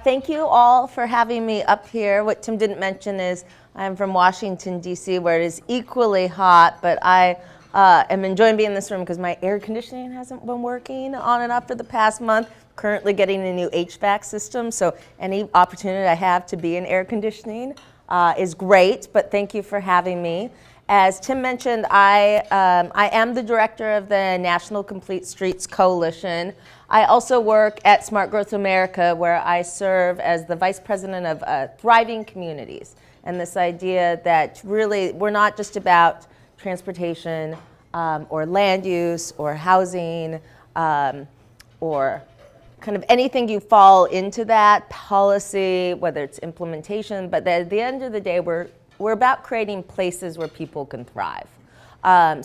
Thank you all for having me up here. What Tim didn't mention is I'm from Washington, D.C., where it is equally hot, but I am enjoying being in this room because my air conditioning hasn't been working on and off for the past month. Currently getting a new HVAC system, so any opportunity I have to be in air conditioning is great, but thank you for having me. As Tim mentioned, I am the director of the National Complete Streets Coalition. I also work at Smart Growth America, where I serve as the vice president of Thriving Communities. And this idea that really we're not just about transportation or land use or housing or kind of anything you fall into that, policy, whether it's implementation, but at the end of the day, we're about creating places where people can thrive.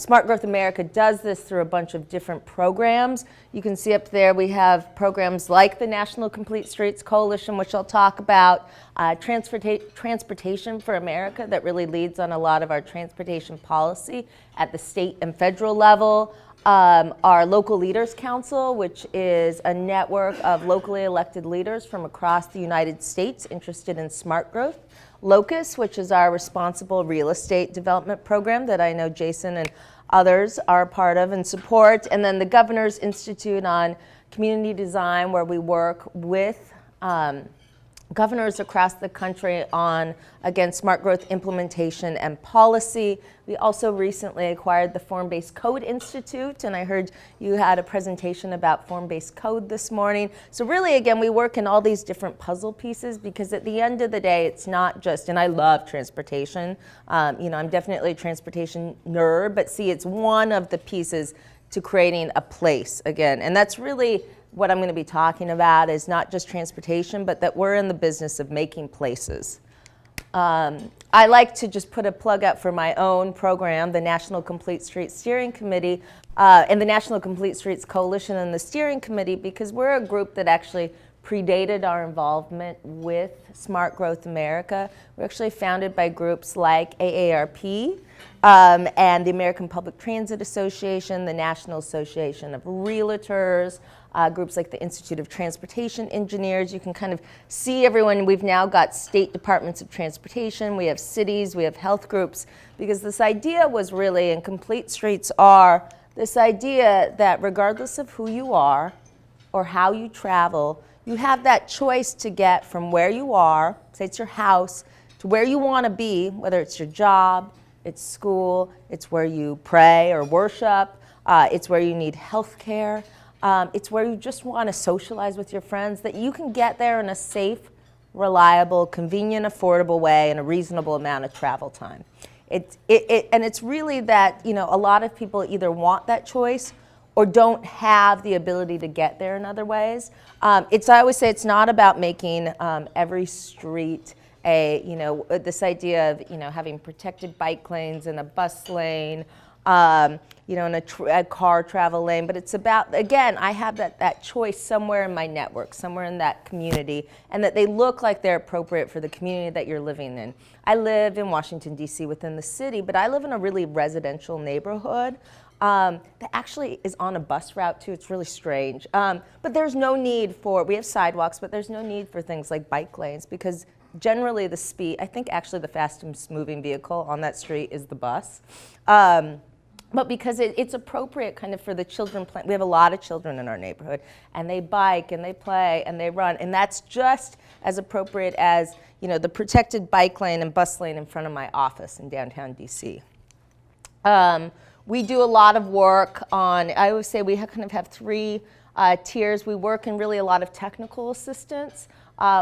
Smart Growth America does this through a bunch of different programs. You can see up there we have programs like the National Complete Streets Coalition, which I'll talk about, Transportation for America, that really leads on a lot of our transportation policy at the state and federal level. Our Local Leaders Council, which is a network of locally elected leaders from across the United States interested in smart growth. Locus, which is our responsible real estate development program that I know Jason and others are a part of and support. And then the Governor's Institute on Community Design, where we work with governors across the country on, again, smart growth implementation and policy. We also recently acquired the Form-Based Code Institute, and I heard you had a presentation about form-based code this morning. So really, again, we work in all these different puzzle pieces because at the end of the day, it's not just, and I love transportation, I'm definitely a transportation nerd, but see, it's one of the pieces to creating a place, again, and that's really what I'm going to be talking about is not just transportation, but that we're in the business of making places. I like to just put a plug out for my own program, the National Complete Streets Steering Committee, and the National Complete Streets Coalition and the Steering Committee, because we're a group that actually predated our involvement with Smart Growth America. We're actually founded by groups like AARP and the American Public Transit Association, the National Association of Realtors, groups like the Institute of Transportation Engineers. You can kind of see everyone. We've now got state departments of transportation, we have cities, we have health groups, because this idea was really, and complete streets are, this idea that regardless of who you are or how you travel, you have that choice to get from where you are, say it's your house, to where you want to be, whether it's your job, it's school, it's where you pray or worship, it's where you need health care. It's where you just want to socialize with your friends, that you can get there in a safe, reliable, convenient, affordable way in a reasonable amount of travel time. And it's really that, a lot of people either want that choice or don't have the ability to get there in other ways. I always say it's not about making every street this idea of, having protected bike lanes and a bus lane, and a car travel lane, but it's about, again, I have that choice somewhere in my network, somewhere in that community, and that they look like they're appropriate for the community that you're living in. I live in Washington, D.C. within the city, but I live in a really residential neighborhood that actually is on a bus route too. It's really strange. But there's no need we have sidewalks, but there's no need for things like bike lanes because generally the speed, I think actually the fastest moving vehicle on that street is the bus. But because it's appropriate kind of for the children, we have a lot of children in our neighborhood, and they bike and they play and they run, and that's just as appropriate as the protected bike lane and bus lane in front of my office in downtown DC. We do a lot of work on, I always say we kind of have three tiers. We work in really a lot of technical assistance,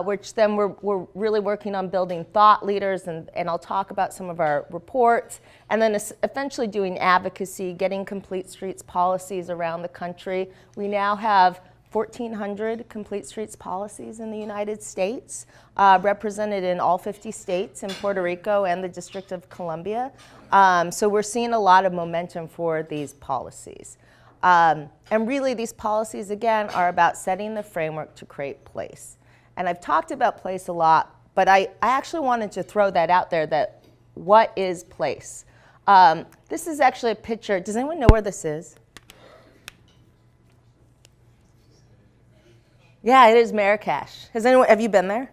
which then we're really working on building thought leaders, and I'll talk about some of our reports, and then eventually doing advocacy, getting complete streets policies around the country. We now have 1,400 complete streets policies in the United States, represented in all 50 states and Puerto Rico and the District of Columbia. So we're seeing a lot of momentum for these policies. And really these policies, again, are about setting the framework to create place. And I've talked about place a lot, but I actually wanted to throw that out there, that what is place? This is actually a picture. Does anyone know where this is? Yeah, it is Marrakesh. Have you been there?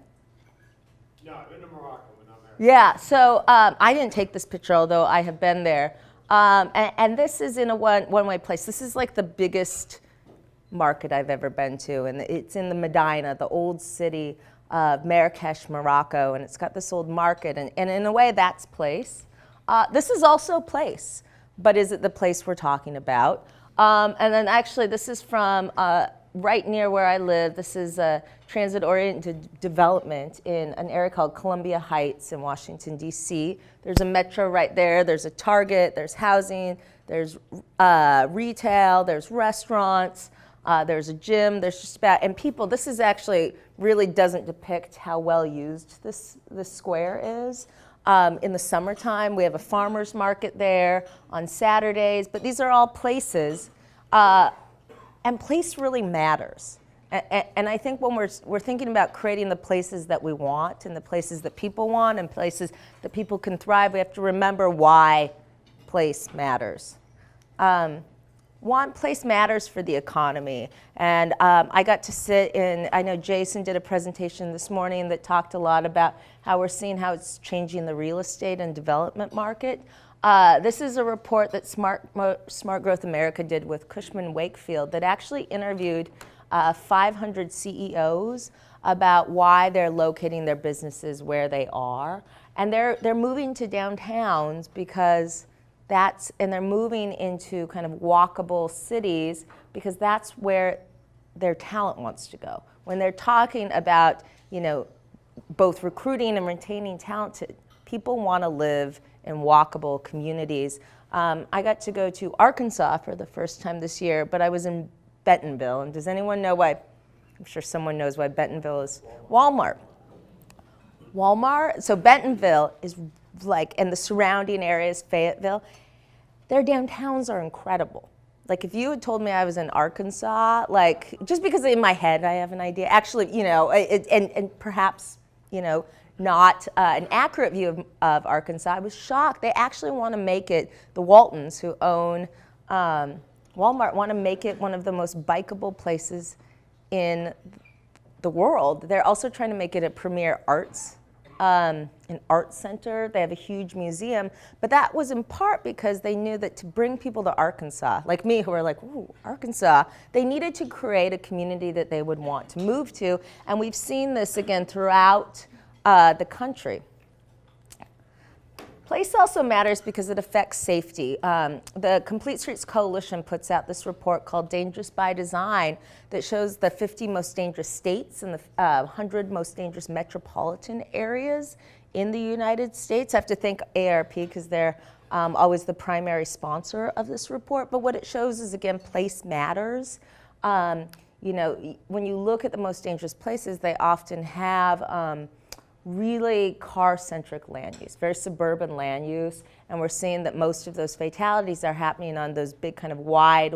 No, I've been to Morocco, but not Marrakesh. Yeah, so I didn't take this picture, although I have been there. And this is in a one-way place. This is like the biggest market I've ever been to, and it's in the Medina, the old city of Marrakesh, Morocco, and it's got this old market, and in a way that's place. This is also place, but is it the place we're talking about? And then actually this is from right near where I live. This is a transit-oriented development in an area called Columbia Heights in Washington, D.C. There's a metro right there. There's a Target. There's housing. There's retail. There's restaurants. There's a gym. There's just about, and people, this is actually really doesn't depict how well used this square is. In the summertime, we have a farmer's market there on Saturdays, but these are all places, and place really matters. And I think when we're thinking about creating the places that we want and the places that people want and places that people can thrive, we have to remember why place matters. Place matters for the economy. And I got to sit in, I know Jason did a presentation this morning that talked a lot about how we're seeing how it's changing the real estate and development market. This is a report that Smart Growth America did with Cushman Wakefield that actually interviewed 500 CEOs about why they're locating their businesses where they are. And they're moving to downtowns because and they're moving into kind of walkable cities because that's where their talent wants to go. When they're talking about, both recruiting and retaining talent, people want to live in walkable communities. I got to go to Arkansas for the first time this year, but I was in Bentonville. And does anyone know why? I'm sure someone knows why Bentonville is Walmart. So Bentonville is and the surrounding areas, Fayetteville, their downtowns are incredible. Like if you had told me I was in Arkansas, just because in my head I have an idea, actually, and perhaps, not an accurate view of Arkansas, I was shocked. They actually want to make it, the Waltons who own Walmart want to make it one of the most bikeable places in the world. They're also trying to make it a premier an art center. They have a huge museum, but that was in part because they knew that to bring people to Arkansas, like me, who are like, ooh, Arkansas, they needed to create a community that they would want to move to, and we've seen this again throughout the country. Place also matters because it affects safety. The Complete Streets Coalition puts out this report called Dangerous by Design that shows the 50 most dangerous states and the 100 most dangerous metropolitan areas in the United States. I have to thank ARP because they're always the primary sponsor of this report. But what it shows is, again, place matters. When you look at the most dangerous places, they often have really car-centric land use, very suburban land use, and we're seeing that most of those fatalities are happening on those big kind of wide,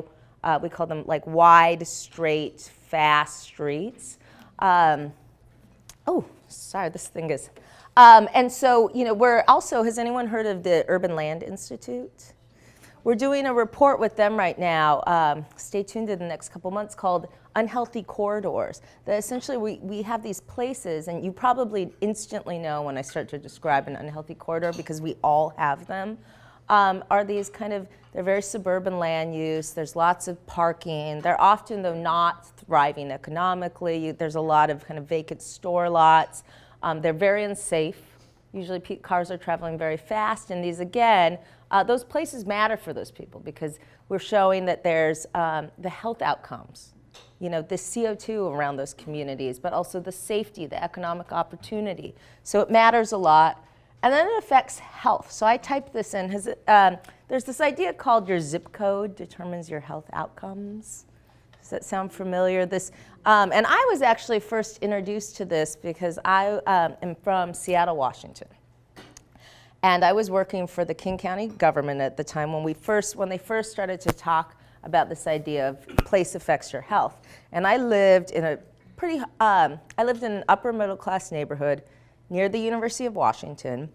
we call them like wide, straight, fast streets. Oh, sorry, this thing is. And so, we're also, has anyone heard of the Urban Land Institute? We're doing a report with them right now, stay tuned in the next couple months, called Unhealthy Corridors. That essentially we have these places, and you probably instantly know when I start to describe an unhealthy corridor because we all have them, are these they're very suburban land use, there's lots of parking, they're often though not thriving economically, there's a lot of kind of vacant store lots, they're very unsafe, usually cars are traveling very fast, and these again, those places matter for those people because we're showing that there's the health outcomes, the CO2 around those communities, but also the safety, the economic opportunity. So it matters a lot. And then it affects health. So I typed this in. There's this idea called your zip code determines your health outcomes. Does that sound familiar? And I was actually first introduced to this because I am from Seattle, Washington. And I was working for the King County government at the time when they first started to talk about this idea of place affects your health. And I lived in an upper middle class neighborhood near the University of Washington.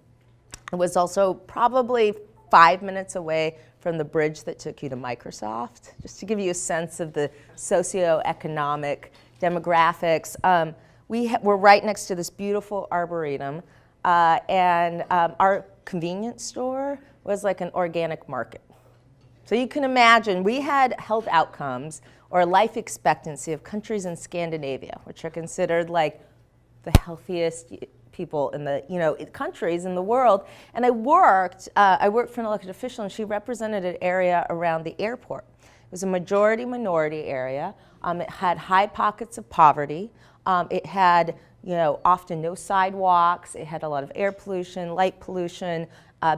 It was also probably 5 minutes away from the bridge that took you to Microsoft, just to give you a sense of the socioeconomic demographics. We're right next to this beautiful arboretum, and our convenience store was like an organic market. So you can imagine we had health outcomes or life expectancy of countries in Scandinavia, which are considered like the healthiest people in the countries in the world. And I worked for an elected official, and she represented an area around the airport. It was a majority minority area. It had high pockets of poverty. It had often no sidewalks. It had a lot of air pollution, light pollution,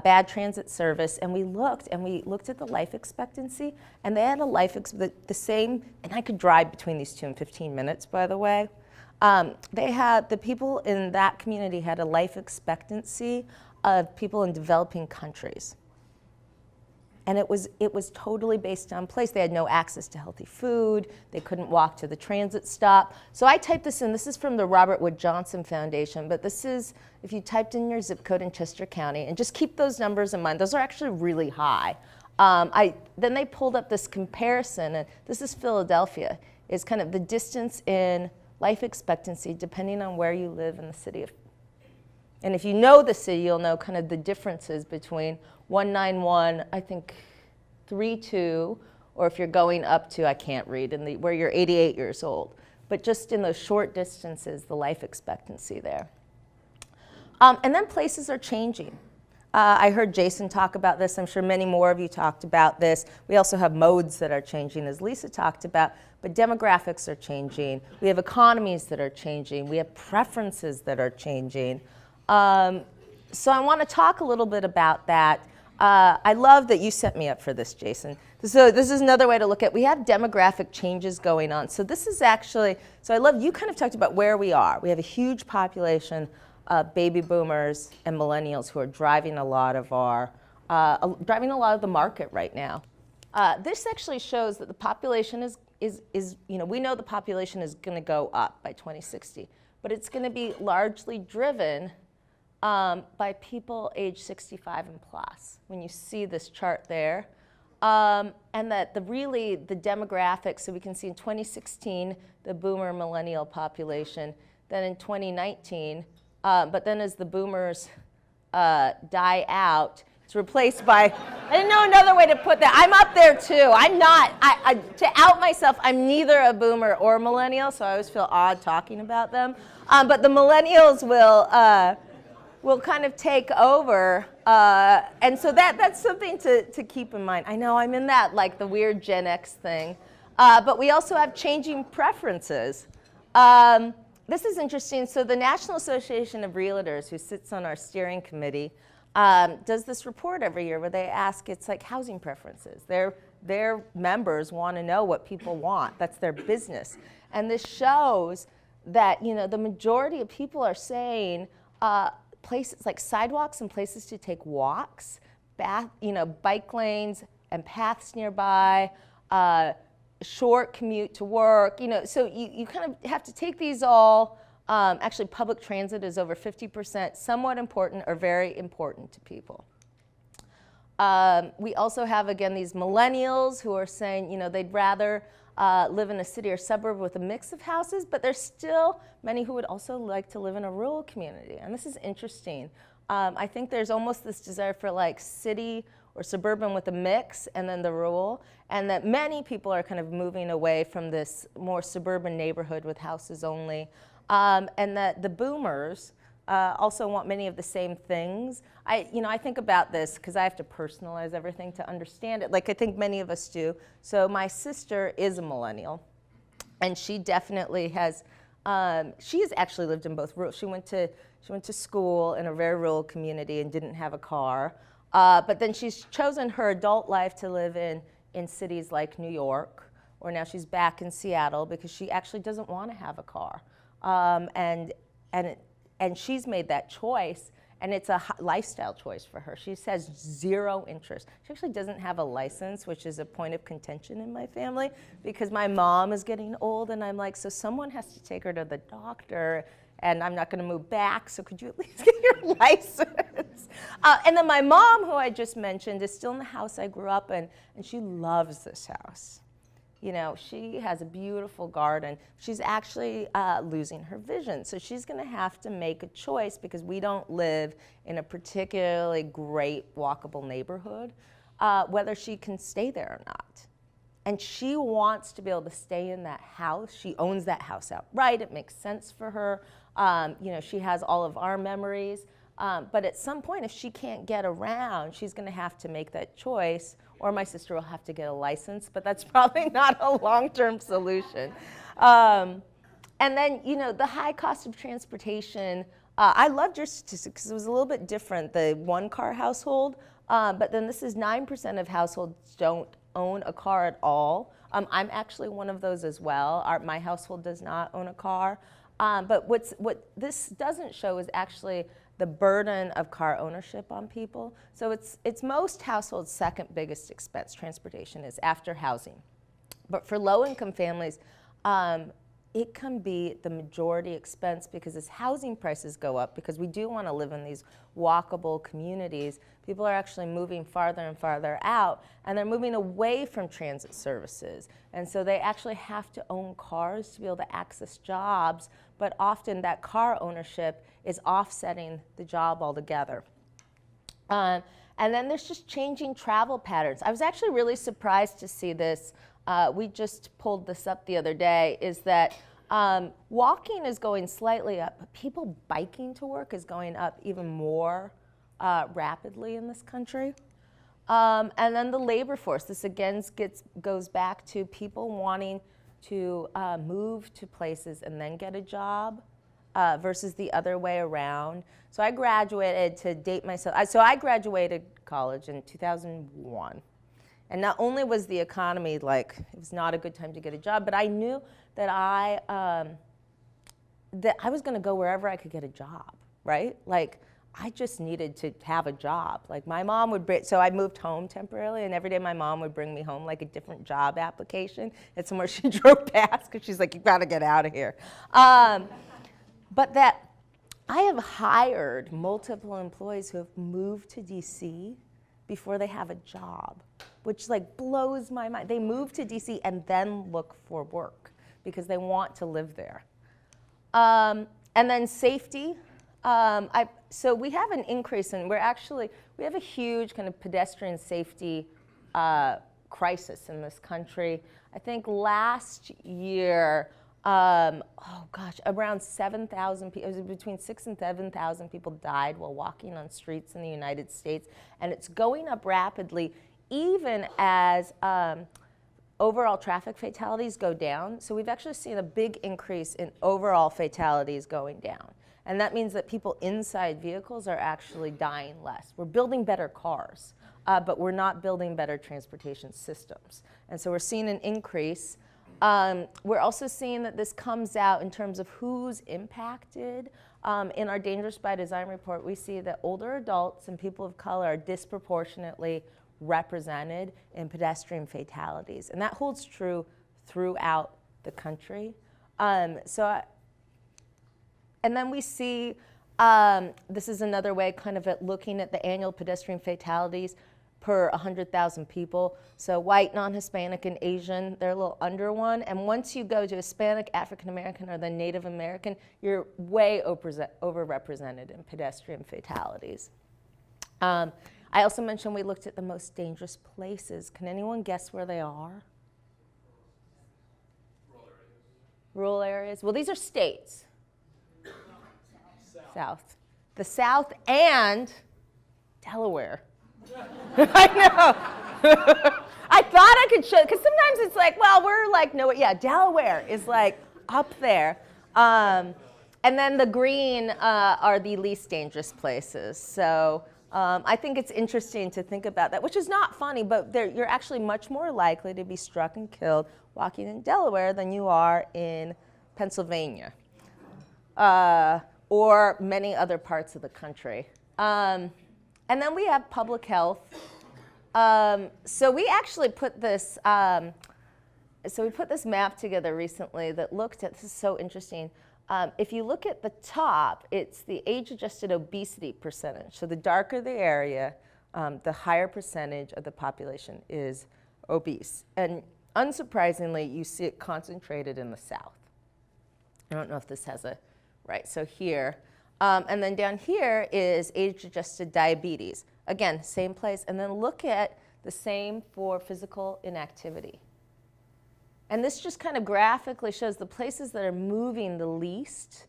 bad transit service, and we looked at the life expectancy, and they had the same, and I could drive between these two in 15 minutes, by the way. The people in that community had a life expectancy of people in developing countries. And it was totally based on place. They had no access to healthy food. They couldn't walk to the transit stop. So I typed this in. This is from the Robert Wood Johnson Foundation, but this is, if you typed in your zip code in Chester County, and just keep those numbers in mind. Those are actually really high. Then they pulled up this comparison, and this is Philadelphia, is kind of the distance in life expectancy depending on where you live in the city of. And if you know the city, you'll know kind of the differences between 191, I think 32, or if you're going up to, I can't read, where you're 88 years old. But just in those short distances, the life expectancy there. And then places are changing. I heard Jason talk about this. I'm sure many more of you talked about this. We also have modes that are changing, as Lisa talked about, but demographics are changing. We have economies that are changing. We have preferences that are changing. So I want to talk a little bit about that. I love that you set me up for this, Jason. So this is another way to look at, we have demographic changes going on. So this is actually, so I love, you kind of talked about where we are. We have a huge population of baby boomers and millennials who are driving a lot of the market right now. This actually shows that the population is we know the population is going to go up by 2060, but it's going to be largely driven by people age 65 and plus, when you see this chart there. And that the demographics, so we can see in 2016, the boomer millennial population, then in 2019, but then as the boomers die out, it's replaced by, I didn't know another way to put that. I'm up there too. I'm not, to out myself, I'm neither a boomer or millennial, so I always feel odd talking about them. But the millennials will kind of take over, and so that's something to keep in mind. I know I'm in that, like the weird Gen X thing, but we also have changing preferences. This is interesting. So the National Association of Realtors, who sits on our steering committee, does this report every year where they ask, it's like housing preferences. Their members want to know what people want. That's their business. And this shows that the majority of people are saying places like sidewalks and places to take walks, bike lanes and paths nearby, short commute to work. So you kind of have to take these all. Actually, public transit is over 50%, somewhat important or very important to people. We also have, again, these millennials who are saying, they'd rather live in a city or suburb with a mix of houses, but there's still many who would also like to live in a rural community. And this is interesting. I think there's almost this desire for like city or suburban with a mix and then the rural, and that many people are kind of moving away from this more suburban neighborhood with houses only. And that the boomers also want many of the same things. I think about this because I have to personalize everything to understand it, like I think many of us do. So my sister is a millennial, and she definitely has. She has actually lived in both rural. She went to school in a very rural community and didn't have a car. But then she's chosen her adult life to live in cities like New York, or now she's back in Seattle because she actually doesn't want to have a car. And she's made that choice, and it's a lifestyle choice for her. She has zero interest. She actually doesn't have a license, which is a point of contention in my family, because my mom is getting old, and I'm like, so someone has to take her to the doctor, and I'm not going to move back, so could you at least get your license? And then my mom, who I just mentioned, is still in the house I grew up in, and she loves this house. You know, she has a beautiful garden. She's actually losing her vision. So she's going to have to make a choice because we don't live in a particularly great walkable neighborhood, whether she can stay there or not. And she wants to be able to stay in that house. She owns that house outright. It makes sense for her. You know, she has all of our memories. But at some point, if she can't get around, she's going to have to make that choice, or my sister will have to get a license, but that's probably not a long-term solution. And then, you know, the high cost of transportation, I loved your statistic because it was a little bit different, the one-car household, but then this is 9% of households don't own a car at all. I'm actually one of those as well. My household does not own a car. But what this doesn't show is actually the burden of car ownership on people. So it's most households' second biggest expense, transportation is, after housing. But for low-income families, it can be the majority expense because as housing prices go up, because we do want to live in these walkable communities, people are actually moving farther and farther out, and they're moving away from transit services. And so they actually have to own cars to be able to access jobs, but often that car ownership is offsetting the job altogether. And then there's just changing travel patterns. I was actually really surprised to see this. We just pulled this up the other day, is that walking is going slightly up, but people biking to work is going up even more rapidly in this country. And then the labor force, this again goes back to people wanting to move to places and then get a job versus the other way around. So I graduated, to date myself, so I graduated college in 2001. And not only was the economy like, it was not a good time to get a job, but I knew that I was going to go wherever I could get a job, right? Like, I just needed to have a job. Like, my mom would bring, so I moved home temporarily, and every day my mom would bring me home like a different job application. It's somewhere she drove past, because she's like, you got to get out of here. But that I have hired multiple employees who have moved to DC before they have a job, which like blows my mind. They move to DC and then look for work because they want to live there. And then safety. So we have an increase in, we have a huge kind of pedestrian safety crisis in this country. I think last year, around 7,000 people, it was between 6,000 and 7,000 people died while walking on streets in the United States. And it's going up rapidly even as overall traffic fatalities go down. So we've actually seen a big increase in overall fatalities going down. And that means that people inside vehicles are actually dying less. We're building better cars, but we're not building better transportation systems. And so we're seeing an increase. We're also seeing that this comes out in terms of who's impacted. In our Dangerous by Design report, we see that older adults and people of color are disproportionately represented in pedestrian fatalities. And that holds true throughout the country. And then we see, this is another way kind of at looking at the annual pedestrian fatalities per 100,000 people. So white, non-Hispanic, and Asian, they're a little under one. And once you go to Hispanic, African American, or the Native American, you're way overrepresented in pedestrian fatalities. I also mentioned we looked at the most dangerous places. Can anyone guess where they are? Rural areas. Well, these are states. South. The South and Delaware. I know. I thought I could show, because sometimes it's like, well, we're like, no, yeah, Delaware is like up there. And then the green are the least dangerous places. So I think it's interesting to think about that, which is not funny, but you're actually much more likely to be struck and killed walking in Delaware than you are in Pennsylvania. Or many other parts of the country. And then we have public health. So we actually put this, we put this map together recently that looked at, this is so interesting. If you look at the top, it's the age-adjusted obesity percentage. So the darker the area, the higher percentage of the population is obese. And unsurprisingly, you see it concentrated in the south. I don't know if this has a, right, so here. And then down here is age-adjusted diabetes. Again, same place. And then look at the same for physical inactivity. And this just kind of graphically shows the places that are moving the least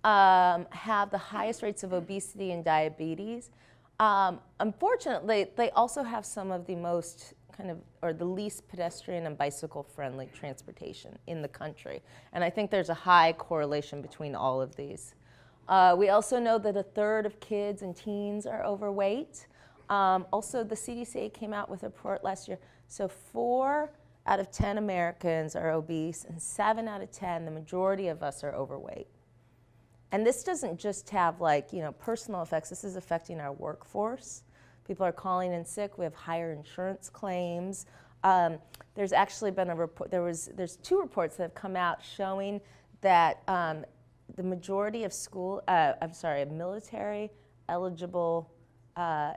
have the highest rates of obesity and diabetes. Unfortunately, they also have some of the most or the least pedestrian and bicycle friendly transportation in the country. And I think there's a high correlation between all of these. We also know that 1/3 of kids and teens are overweight. Also, the CDC came out with a report last year. So 4 out of 10 Americans are obese, and 7 out of 10, the majority of us are overweight. And this doesn't just have personal effects. This is affecting our workforce. People are calling in sick. We have higher insurance claims. There's actually been a report. There's 2 reports that have come out showing that the majority of military eligible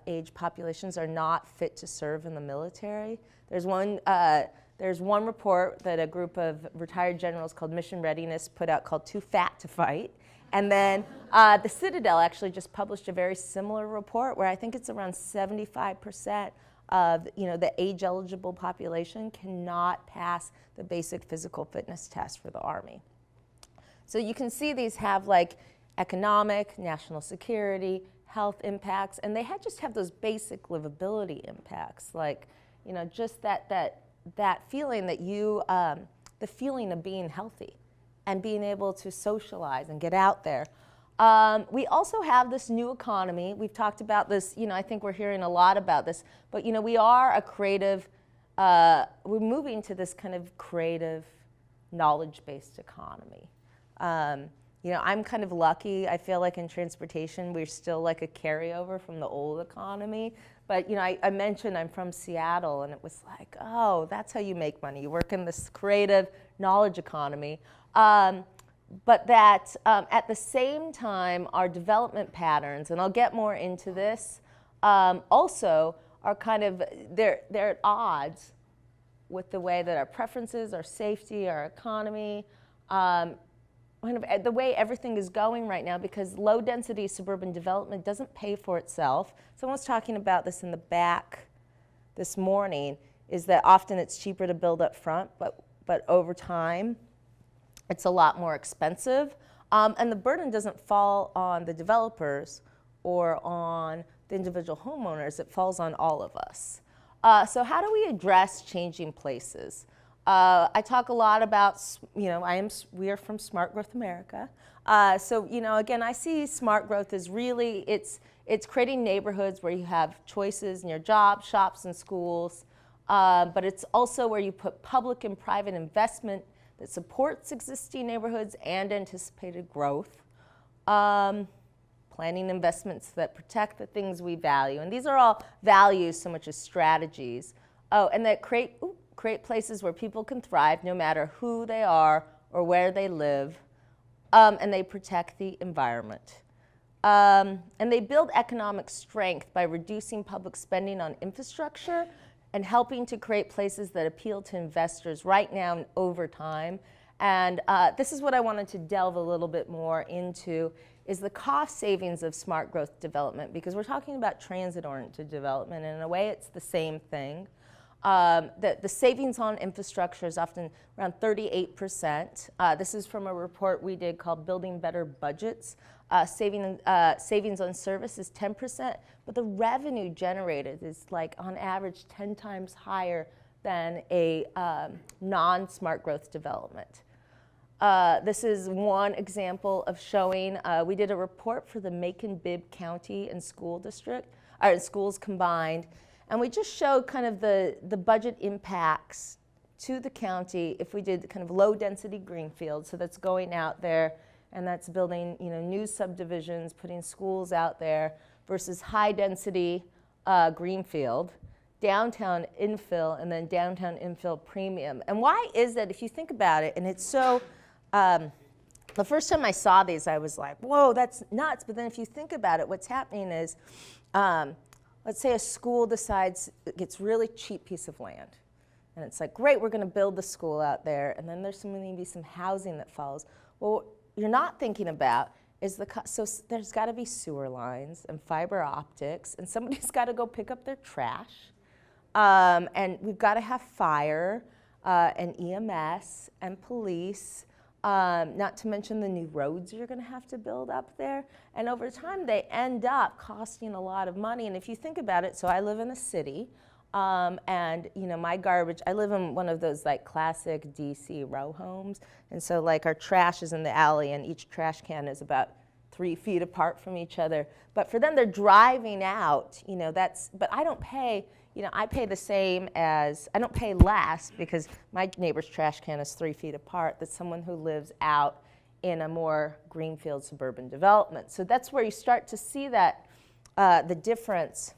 age populations are not fit to serve in the military. There's one report that a group of retired generals called Mission Readiness put out called Too Fat to Fight. And then the Citadel actually just published a very similar report where I think it's around 75% of the age-eligible population cannot pass the basic physical fitness test for the Army. So you can see these have economic, national security, health impacts, and they just have those basic livability impacts, just that feeling that the feeling of being healthy and being able to socialize and get out there. We also have this new economy. We've talked about this, I think we're hearing a lot about this, but we are a creative, we're moving to this kind of creative, knowledge-based economy. I'm kind of lucky. I feel like in transportation, we're still like a carryover from the old economy. But I mentioned I'm from Seattle, and it was like, oh, that's how you make money. You work in this creative knowledge economy. But that at the same time, our development patterns, and I'll get more into this, also are they're at odds with the way that our preferences, our safety, our economy, the way everything is going right now, because low density suburban development doesn't pay for itself. Someone was talking about this in the back this morning, is that often it's cheaper to build up front, but over time, it's a lot more expensive. And the burden doesn't fall on the developers or on the individual homeowners, it falls on all of us. So how do we address changing places? I talk a lot about, we are from Smart Growth America. So, again, I see smart growth as really, it's creating neighborhoods where you have choices in your jobs, shops, and schools. But it's also where you put public and private investment that supports existing neighborhoods and anticipated growth. Planning investments that protect the things we value. And these are all values so much as strategies. Oh, and that create places where people can thrive no matter who they are or where they live, and they protect the environment. And they build economic strength by reducing public spending on infrastructure and helping to create places that appeal to investors right now and over time. And this is what I wanted to delve a little bit more into, is the cost savings of smart growth development, because we're talking about transit-oriented development, and in a way it's the same thing. The savings on infrastructure is often around 38%. This is from a report we did called Building Better Budgets. Savings on service is 10%, but the revenue generated is on average 10 times higher than a non-smart growth development. This is one example of showing, we did a report for the Macon-Bibb County and School District, or schools combined, and we just showed the budget impacts to the county if we did low density greenfield, so that's going out there and that's building new subdivisions, putting schools out there, versus high density greenfield, downtown infill, and then downtown infill premium. And why is that? If you think about it, and it's so, the first time I saw these, I was like, whoa, that's nuts. But then if you think about it, what's happening is, let's say a school decides it gets really cheap piece of land. And it's like, great, we're going to build the school out there, and then there's going to be some housing that follows. Well, what you're not thinking about is there's got to be sewer lines and fiber optics, and somebody's got to go pick up their trash, and we've got to have fire and EMS and police, not to mention the new roads you're going to have to build up there. And over time, they end up costing a lot of money. And if you think about it, so I live in a city, and my garbage, I live in one of those like classic DC row homes, and so like our trash is in the alley, and each trash can is about 3 feet apart from each other. But for them, they're driving out, but I don't pay, I pay the same as, I don't pay less because my neighbor's trash can is 3 feet apart than someone who lives out in a more greenfield suburban development. So that's where you start to see that, the difference.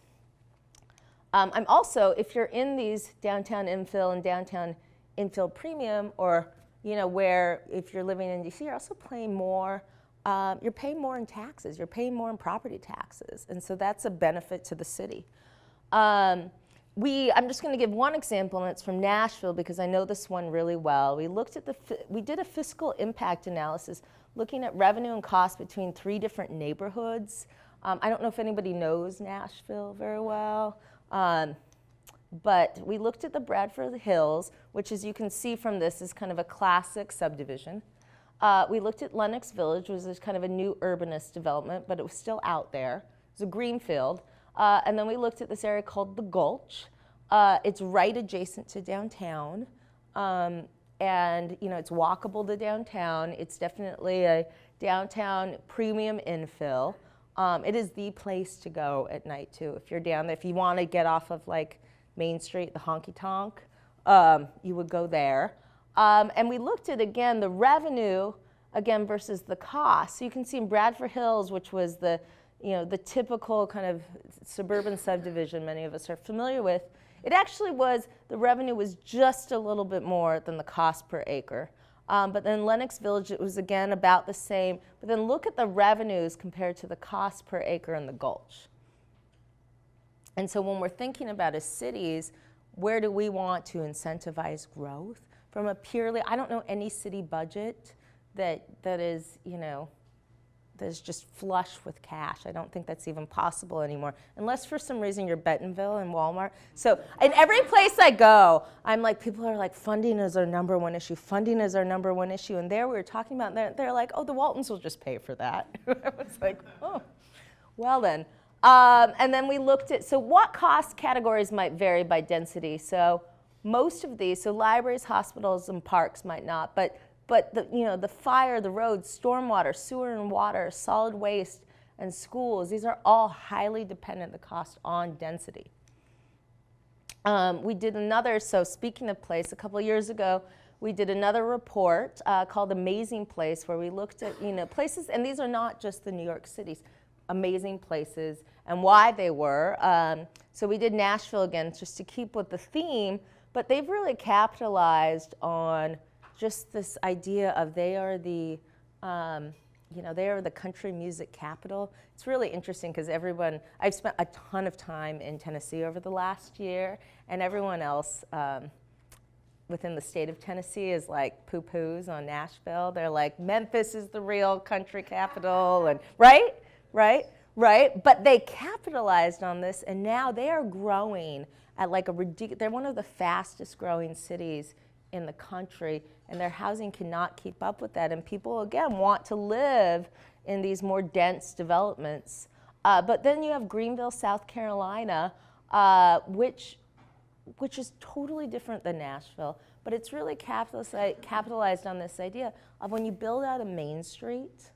I'm also, if you're in these downtown infill and downtown infill premium, or where if you're living in DC, you're also paying more. You're paying more in taxes. You're paying more in property taxes, and so that's a benefit to the city. I'm just going to give one example, and it's from Nashville because I know this one really well. We did a fiscal impact analysis looking at revenue and cost between 3 different neighborhoods. I don't know if anybody knows Nashville very well. But we looked at the Bradford Hills, which, as you can see from this, is kind of a classic subdivision. We looked at Lennox Village, which was kind of a new urbanist development, but it was still out there. It was a greenfield. And then we looked at this area called the Gulch. It's right adjacent to downtown. And it's walkable to downtown. It's definitely a downtown premium infill. It is the place to go at night too. If you're down there, if you want to get off of like Main Street, the honky tonk, you would go there. And we looked at, again, the revenue, again, versus the cost. So you can see in Bradford Hills, which was the typical kind of suburban subdivision many of us are familiar with, it actually was, the revenue was just a little bit more than the cost per acre. But then Lennox Village, it was again about the same. But then look at the revenues compared to the cost per acre in the Gulch. And so when we're thinking about as cities, where do we want to incentivize growth? From a purely, I don't know any city budget that is, that is just flush with cash. I don't think that's even possible anymore, unless for some reason you're Bentonville and Walmart. So in every place I go, I'm like, people are like, funding is our #1 issue. Funding is our #1 issue. And there we were talking about, they're like, oh, the Waltons will just pay for that. I was like, oh, well then. And then we looked at, so what cost categories might vary by density? So most of these, so libraries, hospitals, and parks might not, but the fire, the roads, stormwater, sewer and water, solid waste, and schools, these are all highly dependent, the cost on density. We did another, so speaking of place, a couple of years ago, we did another report called Amazing Place, where we looked at places, and these are not just the New York cities, amazing places, and why they were. So we did Nashville again, just to keep with the theme, but they've really capitalized on just this idea of they are the country music capital. It's really interesting because I've spent a ton of time in Tennessee over the last year, and everyone else within the state of Tennessee is like poo-poos on Nashville. They're like, Memphis is the real country capital, and right? But they capitalized on this, and now they are growing at like they're one of the fastest growing cities in the country, and their housing cannot keep up with that. And people, again, want to live in these more dense developments. But then you have Greenville, South Carolina, which is totally different than Nashville, but it's really capitalized on this idea of when you build out a main street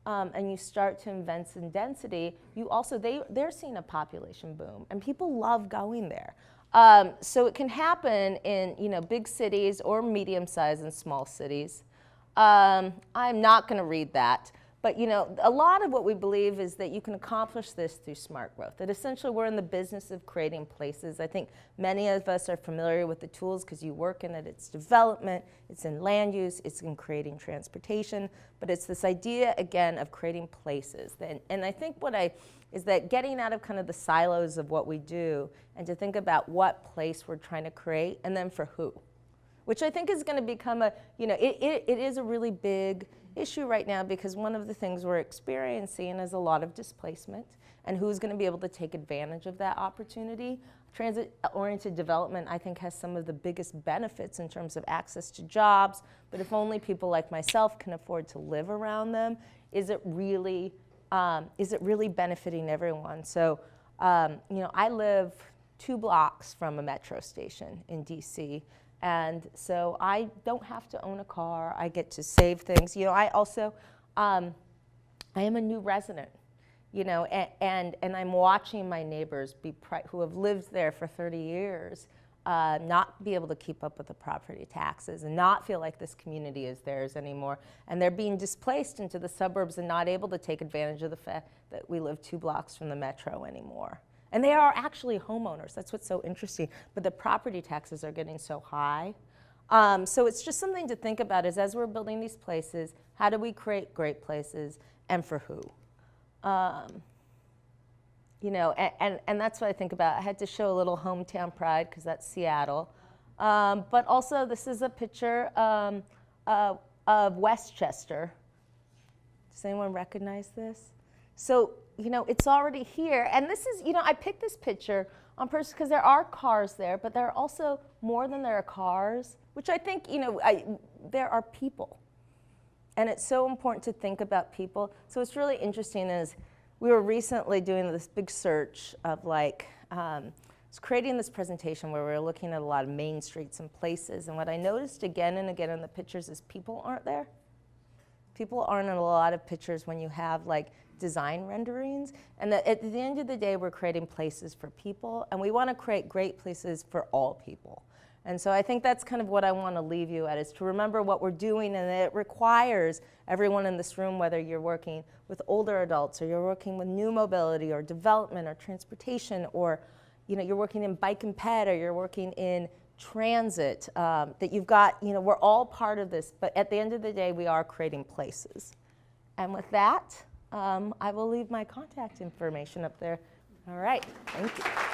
and you start to invest in density, you also, they're seeing a population boom, and people love going there. So it can happen in big cities or medium-sized and small cities. I'm not going to read that, But a lot of what we believe is that you can accomplish this through smart growth. That essentially we're in the business of creating places. I think many of us are familiar with the tools because you work in it. It's development, it's in land use, it's in creating transportation. But it's this idea, again, of creating places. And I think is that getting out of kind of the silos of what we do and to think about what place we're trying to create and then for who. Which I think is going to become it is a really big issue right now because one of the things we're experiencing is a lot of displacement and who's going to be able to take advantage of that opportunity. Transit-oriented development, I think, has some of the biggest benefits in terms of access to jobs, but if only people like myself can afford to live around them, is it really benefiting everyone? So, I live 2 blocks from a metro station in DC. And so I don't have to own a car. I get to save things. I also, I am a new resident, and I'm watching my neighbors who have lived there for 30 years not be able to keep up with the property taxes and not feel like this community is theirs anymore. And they're being displaced into the suburbs and not able to take advantage of the fact that we live 2 blocks from the metro anymore. And they are actually homeowners. That's what's so interesting. But the property taxes are getting so high. So it's just something to think about is as we're building these places, how do we create great places and for who? And that's what I think about. I had to show a little hometown pride because that's Seattle. But also this is a picture of Westchester. Does anyone recognize this? So, it's already here. And this is, I picked this picture on purpose because there are cars there, but there are also more than there are cars, which I think, there are people. And it's so important to think about people. So what's really interesting is we were recently doing this big search of creating this presentation where we were looking at a lot of main streets and places. And what I noticed again and again in the pictures is people aren't there. People aren't in a lot of pictures when you have design renderings. And that at the end of the day, we're creating places for people, and we want to create great places for all people. And so I think that's kind of what I want to leave you at, is to remember what we're doing, and it requires everyone in this room, whether you're working with older adults or you're working with new mobility or development or transportation, or you're working in bike and ped, or you're working in transit, that you've got, we're all part of this, but at the end of the day, we are creating places. And with that, I will leave my contact information up there. All right, thank you.